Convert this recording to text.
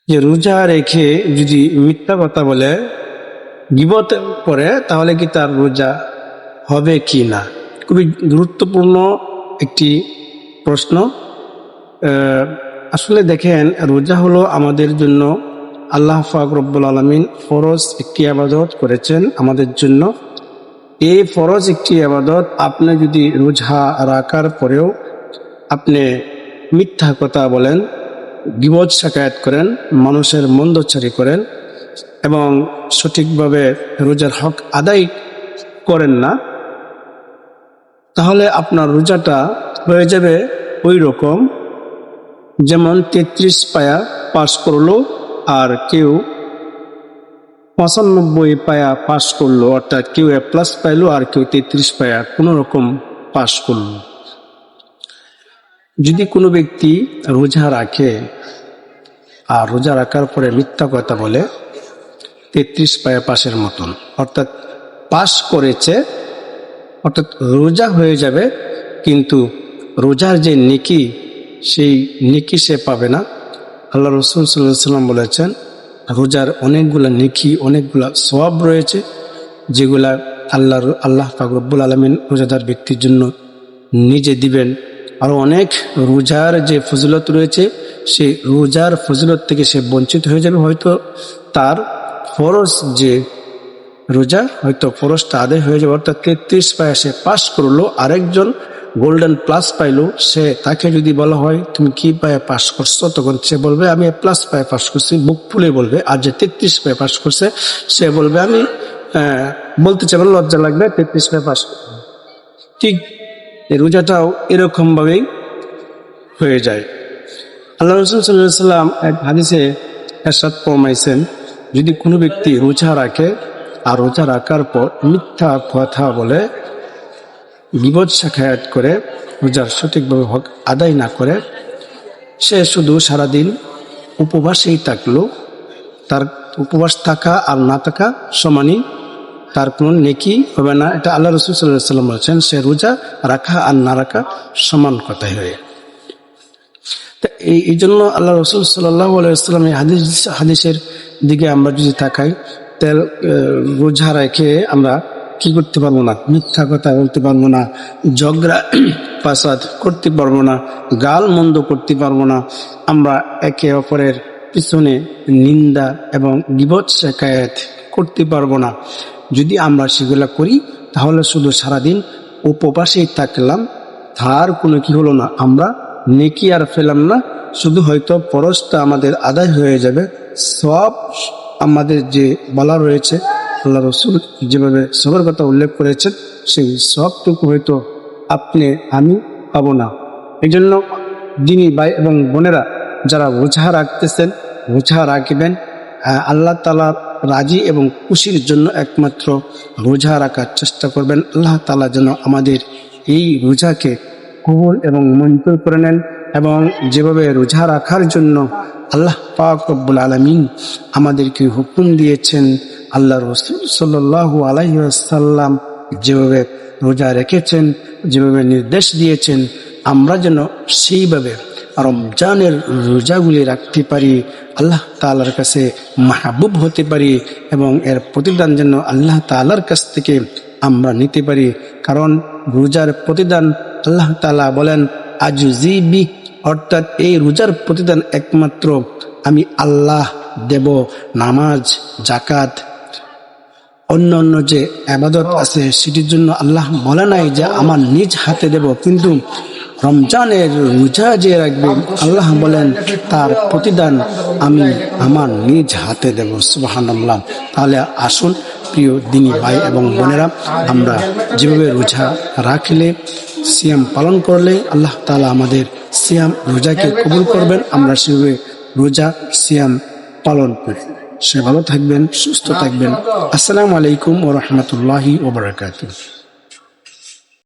যে রোজা রেখে যদি মিথ্যা কথা বলে, গীবত করে, তাহলে কি তার রোজা হবে কি না? খুবই গুরুত্বপূর্ণ একটি প্রশ্ন। আসলে দেখেন, রোজা হলো আমাদের জন্য আল্লাহ পাক রব্বুল আলামিন ফরজ একটি ইবাদত করেছেন আমাদের জন্য। এই ফরজ একটি ইবাদত আপনি যদি রোজা রাখার পরেও আপনি মিথ্যা কথা বলেন, গীবত শাকায়াত করেন, মানুষের মন্দচারী করেন এবং সঠিকভাবে রোজার হক আদায় করেন না, তাহলে আপনার রোজাটা হয়ে যাবে ওই রকম যেমন 33 পায়া পাশ করলো আর কেউ 95 পায়া পাশ করলো, অর্থাৎ কেউ A+ পাইলো আর কেউ 33 পায়া কোনো রকম পাশ করলো। যদি কোনো ব্যক্তি রোজা রাখে আর রোজা রাখার পরে মিথ্যা কথা বলে, 33 পায়া পাশের মতন, অর্থাৎ পাশ করেছে, অর্থাৎ রোজা হয়ে যাবে, কিন্তু রোজার যে নেকি, সেই নেকি সে পাবে না। আল্লাহ রাসূল সাল্লাল্লাহু আলাইহি ওয়াসাল্লাম বলেছেন, রোজার অনেকগুলা নেকি, অনেকগুলা সওয়াব রয়েছে, যেগুলা আল্লাহ পাক রব্বুল আলামিন রোজাদার ব্যক্তির জন্য নিজে দিবেন। আরও অনেক রোজার যে ফজিলত রয়েছে, সেই রোজার ফজিলত থেকে সে বঞ্চিত হয়ে যাবে। হয়তো তার ফরজ যে রোজা, হয়তো ফরজটা আদায় হয়ে যাবে, অর্থাৎ 33 পায়া সে পাশ করলো, আরেকজন গোল্ডেন প্লাস পাইলো, তাকে যদি বলা হয় তুমি কি পায়ে পাশ করছো, তখন সে বলবে আমি A+ পায়ে পাশ করছি, বুক ফুলে বলবে। আর যে 33 পায়ে পাশ করছে সে বলবে আমি বলতে চাইবে, লজ্জা লাগবে, 33 পায়ে পাশ করছি। ঠিক এই রোজাটাও এরকম ভাবেই হয়ে যায়। আল্লাহ রাসূল সাল্লাল্লাহু আলাইহি ওয়াসাল্লাম এক হাদিসে ইরশাদ ফরমাইছেন, যদি কোনো ব্যক্তি রোজা রাখে আর রোজা রাখার পর মিথ্যা কথা বলে, গীবত শাকায়াত করে, রোজার সঠিকভাবে হক আদায় না করে, সে শুধু সারাদিন উপবাসেই থাকলো, তার উপবাস থাকা আর না থাকা সমানই, তার কোনো নেকি হবে না। এটা আল্লাহ রাসূল সাল্লাল্লাহু আলাইহি ওয়াসাল্লাম বলেছেন, সে রোজা রাখা আর না রাখা সমান কথাই হয়ে। এই জন্য আল্লাহ রাসূল সাল্লাল্লাহু আলাইহি ওয়াসাল্লাম এই হাদিসের দিকে আমরা যদি তাকাই, তাহলে রোজা রেখে আমরা কি করতে পারবো না? মিথ্যা কথা বলতে পারবো না, ঝগড়া ফাসাদ করতে পারবো না, গাল মন্দ করতে পারবো না, আমরা একে অপরের পিছনে নিন্দা এবং গীবত শাকায়াত করতে পারবো না। যদি আমরা সেগুলা করি, তাহলে শুধু সারাদিন উপবাসেই থাকলাম, তার কোনো কি হলো না, আমরা নেকি আর পেলাম না, শুধু হয়তো ফরজটা আমাদের আদায় হয়ে যাবে। সব আমাদের যে বলা রয়েছে, আল্লাহ রাসূল যেভাবে সবার কথা উল্লেখ করেছেন, সেই সবটুকু হয়তো আপনি আমি পাবো না। এই জন্য দিনী ভাই এবং বোনেরা, যারা রোজা রাখতেছেন, রোজা রাখবেন আল্লাহ তাআলা রাজি এবং খুশির জন্য একমাত্র রোজা রাখার চেষ্টা করবেন। আল্লাহ তাআলা যেন আমাদের এই রোজাকে কবুল এবং মঞ্জুর করে নেন, এবং যেভাবে রোজা রাখার জন্য আল্লাহ পাক রব্বুল আলামিন আমাদেরকে হুকুম দিয়েছেন, আল্লাহ রাসূল সাল্লাল্লাহু আলাইহি ওয়াসাল্লাম যেভাবে রোজা রেখেছেন, যেভাবে নির্দেশ দিয়েছেন, আমরা যেন সেইভাবে রমজানের রোজাগুলি রাখতে পারি, আল্লাহ তাআলার কাছে মাহবুব হতে পারি, এবং এর প্রতিদান যেন আল্লাহ তাআলার কাছ থেকে আমরা নিতে পারি। কারণ রোজার প্রতিদান আল্লাহ তাআলা বলেন আজজিবি, অর্থাৎ এই রোজার প্রতিদান একমাত্র আমি আল্লাহ দেব। নামাজ, যাকাত, অন্য অন্য যে ইবাদত আছে, সেটির জন্য আল্লাহ বলে নাই যে আমার নিজ হাতে দেব, কিন্তু রমজানের রোজা যে রাখবে, আল্লাহ বলেন তার প্রতিদান আমি আমার নিজ হাতে দেব। সুবহানাল্লাহ। তাহলে আসুন প্রিয় দিনী ভাই এবং বোনেরা, আমরা যেভাবে রোজা রাখলে, সিয়াম পালন করলে আল্লাহ তাআলা আমাদের সিয়াম রোজাকে কবুল করবেন, আমরা সেভাবে রোজা সিয়াম পালন করি। সে ভালো থাকবেন, সুস্থ থাকবেন। আসসালামু আলাইকুম ওয়া রাহমাতুল্লাহি ওয়া বারাকাতুহু।